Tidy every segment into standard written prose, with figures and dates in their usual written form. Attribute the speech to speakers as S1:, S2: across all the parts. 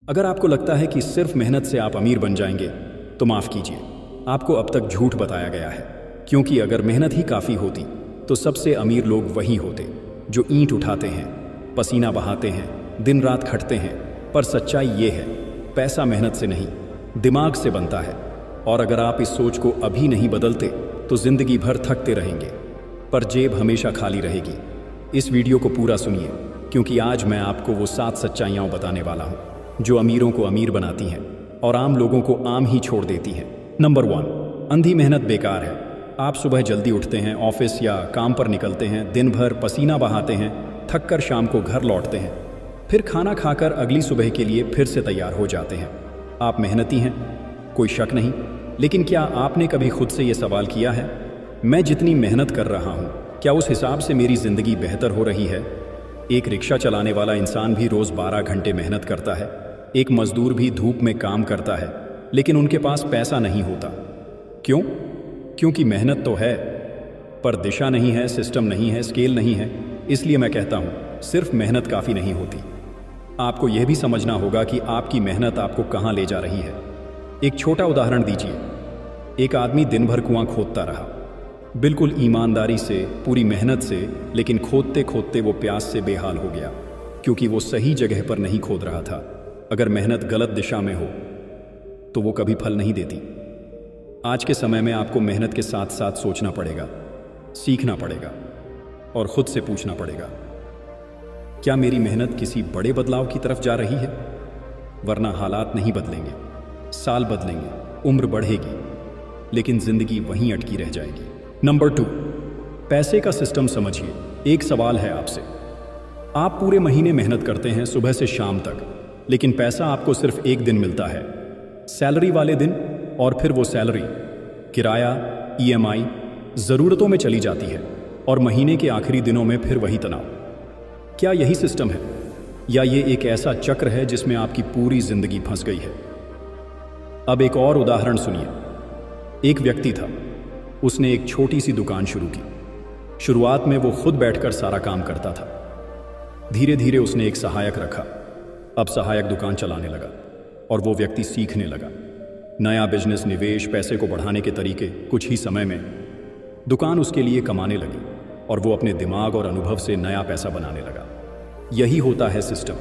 S1: अगर आपको लगता है कि सिर्फ मेहनत से आप अमीर बन जाएंगे तो माफ़ कीजिए, आपको अब तक झूठ बताया गया है। क्योंकि अगर मेहनत ही काफ़ी होती तो सबसे अमीर लोग वही होते जो ईंट उठाते हैं, पसीना बहाते हैं, दिन रात खटते हैं। पर सच्चाई ये है, पैसा मेहनत से नहीं, दिमाग से बनता है। और अगर आप इस सोच को अभी नहीं बदलते तो ज़िंदगी भर थकते रहेंगे, पर जेब हमेशा खाली रहेगी। इस वीडियो को पूरा सुनिए, क्योंकि आज मैं आपको वो 7 सच्चाइयाँ बताने वाला हूँ जो अमीरों को अमीर बनाती हैं और आम लोगों को आम ही छोड़ देती हैं। नंबर 1, अंधी मेहनत बेकार है। आप सुबह जल्दी उठते हैं, ऑफिस या काम पर निकलते हैं, दिन भर पसीना बहाते हैं, थक कर शाम को घर लौटते हैं, फिर खाना खाकर अगली सुबह के लिए फिर से तैयार हो जाते हैं। आप मेहनती हैं, कोई शक नहीं, लेकिन क्या आपने कभी खुद से ये सवाल किया है, मैं जितनी मेहनत कर रहा हूँ क्या उस हिसाब से मेरी ज़िंदगी बेहतर हो रही है? एक रिक्शा चलाने वाला इंसान भी रोज़ 12 घंटे मेहनत करता है, एक मजदूर भी धूप में काम करता है, लेकिन उनके पास पैसा नहीं होता। क्यों? क्योंकि मेहनत तो है पर दिशा नहीं है, सिस्टम नहीं है, स्केल नहीं है। इसलिए मैं कहता हूँ सिर्फ मेहनत काफ़ी नहीं होती, आपको यह भी समझना होगा कि आपकी मेहनत आपको कहाँ ले जा रही है। एक छोटा उदाहरण दीजिए, एक आदमी दिन भर कुआं खोदता रहा, बिल्कुल ईमानदारी से, पूरी मेहनत से, लेकिन खोदते खोदते वो प्यास से बेहाल हो गया, क्योंकि वो सही जगह पर नहीं खोद रहा था। अगर मेहनत गलत दिशा में हो तो वो कभी फल नहीं देती। आज के समय में आपको मेहनत के साथ साथ सोचना पड़ेगा, सीखना पड़ेगा और खुद से पूछना पड़ेगा, क्या मेरी मेहनत किसी बड़े बदलाव की तरफ जा रही है? वरना हालात नहीं बदलेंगे, साल बदलेंगे, उम्र बढ़ेगी, लेकिन जिंदगी वहीं अटकी रह जाएगी। नंबर 2, पैसे का सिस्टम समझिए। एक सवाल है आपसे, आप पूरे महीने मेहनत करते हैं सुबह से शाम तक, लेकिन पैसा आपको सिर्फ एक दिन मिलता है, सैलरी वाले दिन, और फिर वो सैलरी किराया, EMI, ज़रूरतों में चली जाती है और महीने के आखिरी दिनों में फिर वही तनाव। क्या यही सिस्टम है, या ये एक ऐसा चक्र है जिसमें आपकी पूरी जिंदगी फंस गई है? अब एक और उदाहरण सुनिए। एक व्यक्ति था, उसने एक छोटी सी दुकान शुरू की। शुरुआत में वो खुद बैठकर सारा काम करता था। धीरे धीरे उसने एक सहायक रखा। अब सहायक दुकान चलाने लगा और वो व्यक्ति सीखने लगा नया बिजनेस, निवेश, पैसे को बढ़ाने के तरीके। कुछ ही समय में दुकान उसके लिए कमाने लगी और वो अपने दिमाग और अनुभव से नया पैसा बनाने लगा। यही होता है सिस्टम,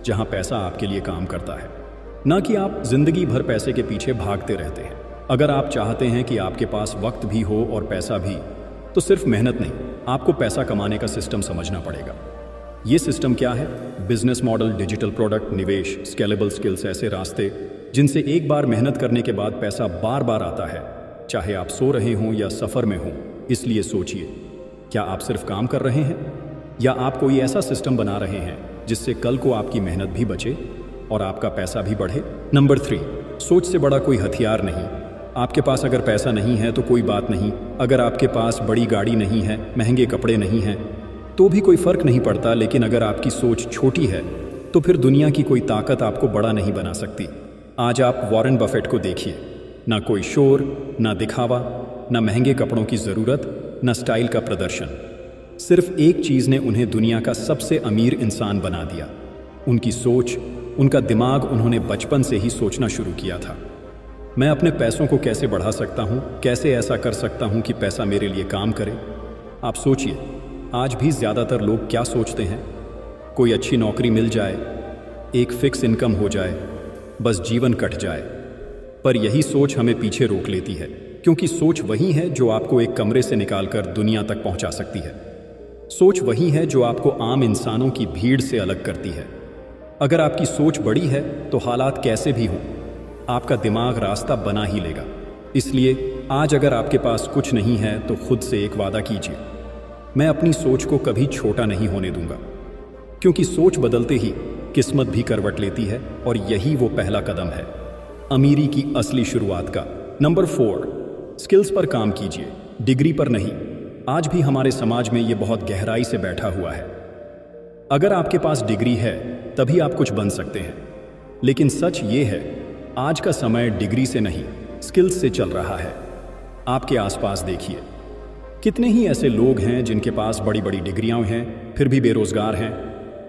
S1: जहां पैसा आपके लिए काम करता है, ना कि आप जिंदगी भर पैसे के पीछे भागते रहते हैं। अगर आप चाहते हैं कि आपके पास वक्त भी हो और पैसा भी, तो सिर्फ मेहनत नहीं, आपको पैसा कमाने का सिस्टम समझना पड़ेगा। ये सिस्टम क्या है? बिजनेस मॉडल, डिजिटल प्रोडक्ट, निवेश, स्केलेबल स्किल्स, ऐसे रास्ते जिनसे एक बार मेहनत करने के बाद पैसा बार बार आता है, चाहे आप सो रहे हों या सफ़र में हों। इसलिए सोचिए, क्या आप सिर्फ काम कर रहे हैं, या आप कोई ऐसा सिस्टम बना रहे हैं जिससे कल को आपकी मेहनत भी बचे और आपका पैसा भी बढ़े? नंबर 3, सोच से बड़ा कोई हथियार नहीं। आपके पास अगर पैसा नहीं है तो कोई बात नहीं, अगर आपके पास बड़ी गाड़ी नहीं है, महंगे कपड़े नहीं हैं, तो भी कोई फर्क नहीं पड़ता। लेकिन अगर आपकी सोच छोटी है तो फिर दुनिया की कोई ताकत आपको बड़ा नहीं बना सकती। आज आप वॉरेन बफेट को देखिए, ना कोई शोर, ना दिखावा, ना महंगे कपड़ों की ज़रूरत, ना स्टाइल का प्रदर्शन। सिर्फ एक चीज़ ने उन्हें दुनिया का सबसे अमीर इंसान बना दिया, उनकी सोच, उनका दिमाग। उन्होंने बचपन से ही सोचना शुरू किया था, मैं अपने पैसों को कैसे बढ़ा सकता हूँ, कैसे ऐसा कर सकता हूँ कि पैसा मेरे लिए काम करे। आप सोचिए, आज भी ज़्यादातर लोग क्या सोचते हैं? कोई अच्छी नौकरी मिल जाए, एक फिक्स इनकम हो जाए, बस जीवन कट जाए। पर यही सोच हमें पीछे रोक लेती है, क्योंकि सोच वही है जो आपको एक कमरे से निकालकर दुनिया तक पहुंचा सकती है। सोच वही है जो आपको आम इंसानों की भीड़ से अलग करती है। अगर आपकी सोच बड़ी है तो हालात कैसे भी हों, आपका दिमाग रास्ता बना ही लेगा। इसलिए आज अगर आपके पास कुछ नहीं है तो खुद से एक वादा कीजिए, मैं अपनी सोच को कभी छोटा नहीं होने दूंगा, क्योंकि सोच बदलते ही किस्मत भी करवट लेती है, और यही वो पहला कदम है अमीरी की असली शुरुआत का। नंबर 4, स्किल्स पर काम कीजिए, डिग्री पर नहीं। आज भी हमारे समाज में ये बहुत गहराई से बैठा हुआ है। अगर आपके पास डिग्री है तभी आप कुछ बन सकते हैं, लेकिन सच ये है, आज का समय डिग्री से नहीं, स्किल्स से चल रहा है। आपके आसपास देखिए, कितने ही ऐसे लोग हैं जिनके पास बड़ी बड़ी डिग्रियां हैं फिर भी बेरोजगार हैं,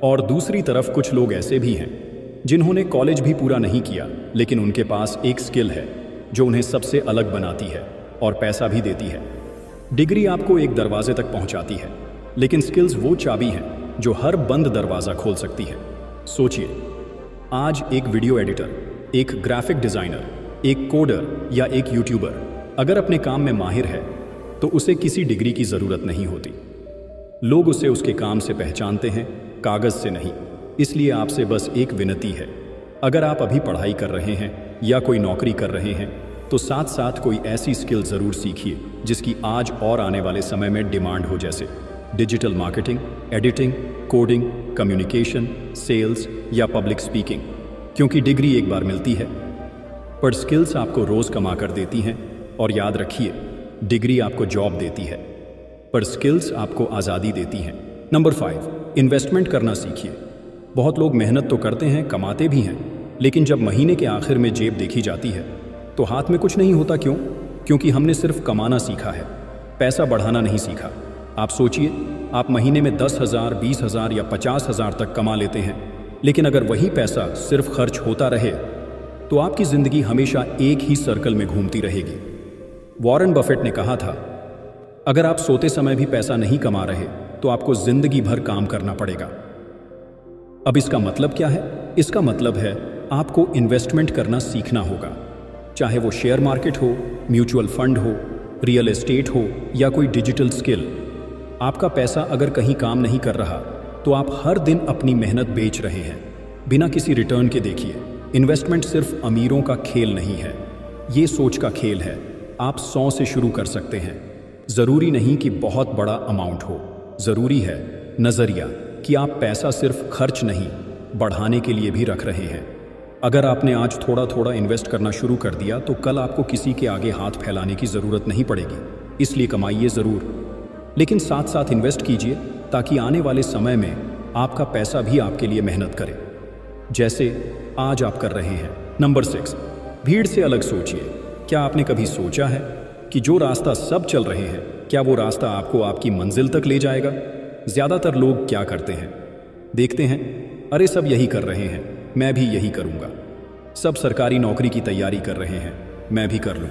S1: और दूसरी तरफ कुछ लोग ऐसे भी हैं जिन्होंने कॉलेज भी पूरा नहीं किया, लेकिन उनके पास एक स्किल है जो उन्हें सबसे अलग बनाती है और पैसा भी देती है। डिग्री आपको एक दरवाजे तक पहुंचाती है, लेकिन स्किल्स वो चाबी हैं जो हर बंद दरवाज़ा खोल सकती है। सोचिए, आज एक वीडियो एडिटर, एक ग्राफिक डिज़ाइनर, एक कोडर या एक यूट्यूबर अगर अपने काम में माहिर है तो उसे किसी डिग्री की ज़रूरत नहीं होती। लोग उसे उसके काम से पहचानते हैं, कागज़ से नहीं। इसलिए आपसे बस एक विनती है, अगर आप अभी पढ़ाई कर रहे हैं या कोई नौकरी कर रहे हैं तो साथ साथ कोई ऐसी स्किल ज़रूर सीखिए जिसकी आज और आने वाले समय में डिमांड हो, जैसे digital marketing, editing, coding, communication, sales या पब्लिक स्पीकिंग। क्योंकि डिग्री एक बार मिलती है, पर स्किल्स आपको रोज़ कमा कर देती हैं। और याद रखिए, डिग्री आपको जॉब देती है, पर स्किल्स आपको आज़ादी देती हैं। नंबर 5, इन्वेस्टमेंट करना सीखिए। बहुत लोग मेहनत तो करते हैं, कमाते भी हैं, लेकिन जब महीने के आखिर में जेब देखी जाती है तो हाथ में कुछ नहीं होता। क्यों? क्योंकि हमने सिर्फ कमाना सीखा है, पैसा बढ़ाना नहीं सीखा। आप सोचिए, आप महीने में 10,000, 20,000 या 50,000 तक कमा लेते हैं, लेकिन अगर वही पैसा सिर्फ खर्च होता रहे तो आपकी ज़िंदगी हमेशा एक ही सर्कल में घूमती रहेगी। वॉरेन बफेट ने कहा था, अगर आप सोते समय भी पैसा नहीं कमा रहे तो आपको ज़िंदगी भर काम करना पड़ेगा। अब इसका मतलब क्या है? इसका मतलब है आपको इन्वेस्टमेंट करना सीखना होगा, चाहे वो शेयर मार्केट हो, म्यूचुअल फंड हो, रियल एस्टेट हो या कोई डिजिटल स्किल। आपका पैसा अगर कहीं काम नहीं कर रहा तो आप हर दिन अपनी मेहनत बेच रहे हैं बिना किसी रिटर्न के। देखिए, इन्वेस्टमेंट सिर्फ अमीरों का खेल नहीं है, ये सोच का खेल है। आप 100 से शुरू कर सकते हैं। ज़रूरी नहीं कि बहुत बड़ा अमाउंट हो, ज़रूरी है नज़रिया कि आप पैसा सिर्फ खर्च नहीं, बढ़ाने के लिए भी रख रहे हैं। अगर आपने आज थोड़ा थोड़ा इन्वेस्ट करना शुरू कर दिया तो कल आपको किसी के आगे हाथ फैलाने की ज़रूरत नहीं पड़ेगी। इसलिए कमाइए ज़रूर, लेकिन साथ साथ इन्वेस्ट कीजिए ताकि आने वाले समय में आपका पैसा भी आपके लिए मेहनत करे, जैसे आज आप कर रहे हैं। नंबर 6, भीड़ से अलग सोचिए। क्या आपने कभी सोचा है कि जो रास्ता सब चल रहे हैं, क्या वो रास्ता आपको आपकी मंजिल तक ले जाएगा? ज़्यादातर लोग क्या करते हैं, देखते हैं, अरे सब यही कर रहे हैं, मैं भी यही करूँगा। सब सरकारी नौकरी की तैयारी कर रहे हैं, मैं भी कर लूँ।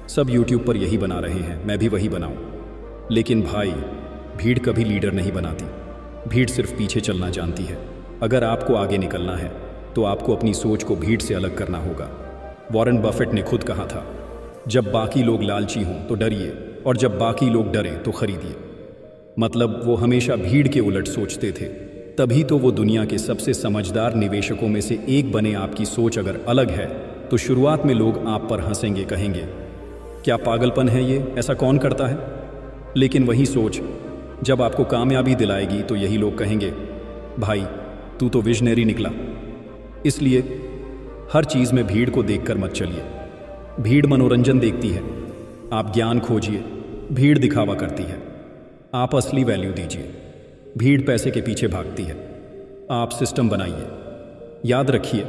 S1: सब यूट्यूब पर यही बना रहे हैं, मैं भी वही बनाऊँ। लेकिन भाई, भीड़ कभी लीडर नहीं बनाती, भीड़ सिर्फ पीछे चलना जानती है। अगर आपको आगे निकलना है तो आपको अपनी सोच को भीड़ से अलग करना होगा। वॉरेन बफेट ने खुद कहा था, जब बाकी लोग लालची हों तो डरिए, और जब बाकी लोग डरें तो खरीदिए। मतलब वो हमेशा भीड़ के उलट सोचते थे, तभी तो वो दुनिया के सबसे समझदार निवेशकों में से एक बने। आपकी सोच अगर अलग है तो शुरुआत में लोग आप पर हंसेंगे, कहेंगे क्या पागलपन है ये, ऐसा कौन करता है। लेकिन वही सोच जब आपको कामयाबी दिलाएगी तो यही लोग कहेंगे, भाई तू तो विजनरी निकला। इसलिए हर चीज़ में भीड़ को देखकर मत चलिए। भीड़ मनोरंजन देखती है, आप ज्ञान खोजिए। भीड़ दिखावा करती है, आप असली वैल्यू दीजिए। भीड़ पैसे के पीछे भागती है, आप सिस्टम बनाइए। याद रखिए,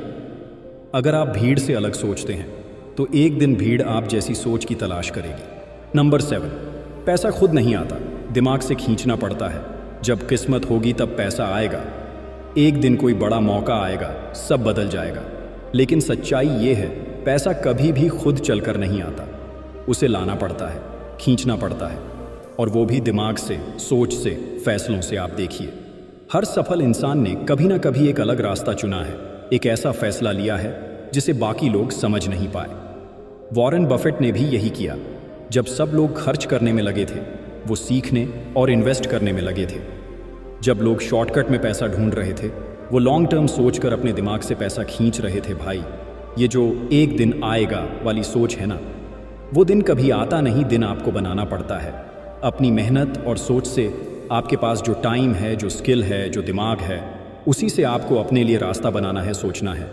S1: अगर आप भीड़ से अलग सोचते हैं तो एक दिन भीड़ आप जैसी सोच की तलाश करेगी। नंबर 7, पैसा खुद नहीं आता, दिमाग से खींचना पड़ता है। जब किस्मत होगी तब पैसा आएगा। एक दिन कोई बड़ा मौका आएगा, सब बदल जाएगा। लेकिन सच्चाई ये है, पैसा कभी भी खुद चलकर नहीं आता, उसे लाना पड़ता है, खींचना पड़ता है, और वो भी दिमाग से, सोच से, फैसलों से। आप देखिए, हर सफल इंसान ने कभी ना कभी एक अलग रास्ता चुना है, एक ऐसा फैसला लिया है जिसे बाकी लोग समझ नहीं पाए। वॉरेन बफेट ने भी यही किया। जब सब लोग खर्च करने में लगे थे, वो सीखने और इन्वेस्ट करने में लगे थे। जब लोग शॉर्टकट में पैसा ढूंढ रहे थे, वो लॉन्ग टर्म सोचकर अपने दिमाग से पैसा खींच रहे थे। भाई, ये जो एक दिन आएगा वाली सोच है ना, वो दिन कभी आता नहीं, दिन आपको बनाना पड़ता है अपनी मेहनत और सोच से। आपके पास जो टाइम है, जो स्किल है, जो दिमाग है, उसी से आपको अपने लिए रास्ता बनाना है, सोचना है,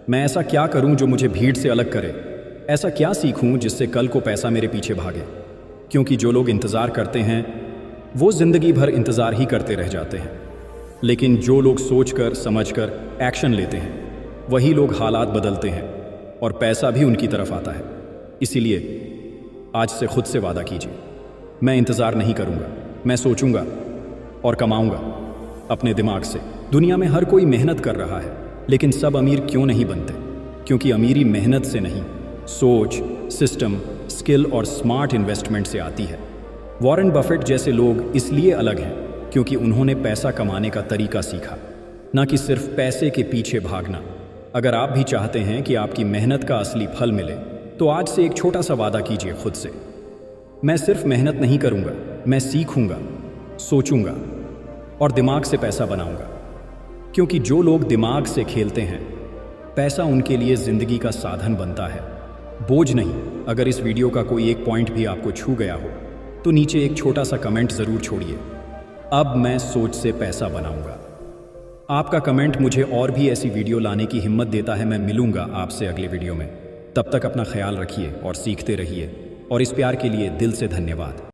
S1: मैं ऐसा क्या करूं जो मुझे भीड़ से अलग करे, ऐसा क्या सीखूं जिससे कल को पैसा मेरे पीछे भागे। क्योंकि जो लोग इंतज़ार करते हैं वो ज़िंदगी भर इंतज़ार ही करते रह जाते हैं, लेकिन जो लोग सोचकर समझकर एक्शन लेते हैं वही लोग हालात बदलते हैं और पैसा भी उनकी तरफ आता है। इसीलिए आज से खुद से वादा कीजिए, मैं इंतज़ार नहीं करूँगा, मैं सोचूंगा और कमाऊंगा अपने दिमाग से। दुनिया में हर कोई मेहनत कर रहा है, लेकिन सब अमीर क्यों नहीं बनते? क्योंकि अमीरी मेहनत से नहीं, सोच, सिस्टम, स्किल और स्मार्ट इन्वेस्टमेंट से आती है। वॉरेन बफेट जैसे लोग इसलिए अलग हैं क्योंकि उन्होंने पैसा कमाने का तरीका सीखा, ना कि सिर्फ पैसे के पीछे भागना। अगर आप भी चाहते हैं कि आपकी मेहनत का असली फल मिले, तो आज से एक छोटा सा वादा कीजिए खुद से। मैं सिर्फ मेहनत नहीं करूंगा, मैं सीखूंगा, सोचूंगा और दिमाग से पैसा बनाऊंगा। क्योंकि जो लोग दिमाग से खेलते हैं, पैसा उनके लिए जिंदगी का साधन बनता है, बोझ नहीं। अगर इस वीडियो का कोई एक पॉइंट भी आपको छू गया हो तो नीचे एक छोटा सा कमेंट जरूर छोड़िए, अब मैं सोच से पैसा बनाऊंगा। आपका कमेंट मुझे और भी ऐसी वीडियो लाने की हिम्मत देता है। मैं मिलूंगा आपसे अगले वीडियो में। तब तक अपना ख्याल रखिए और सीखते रहिए, और इस प्यार के लिए दिल से धन्यवाद।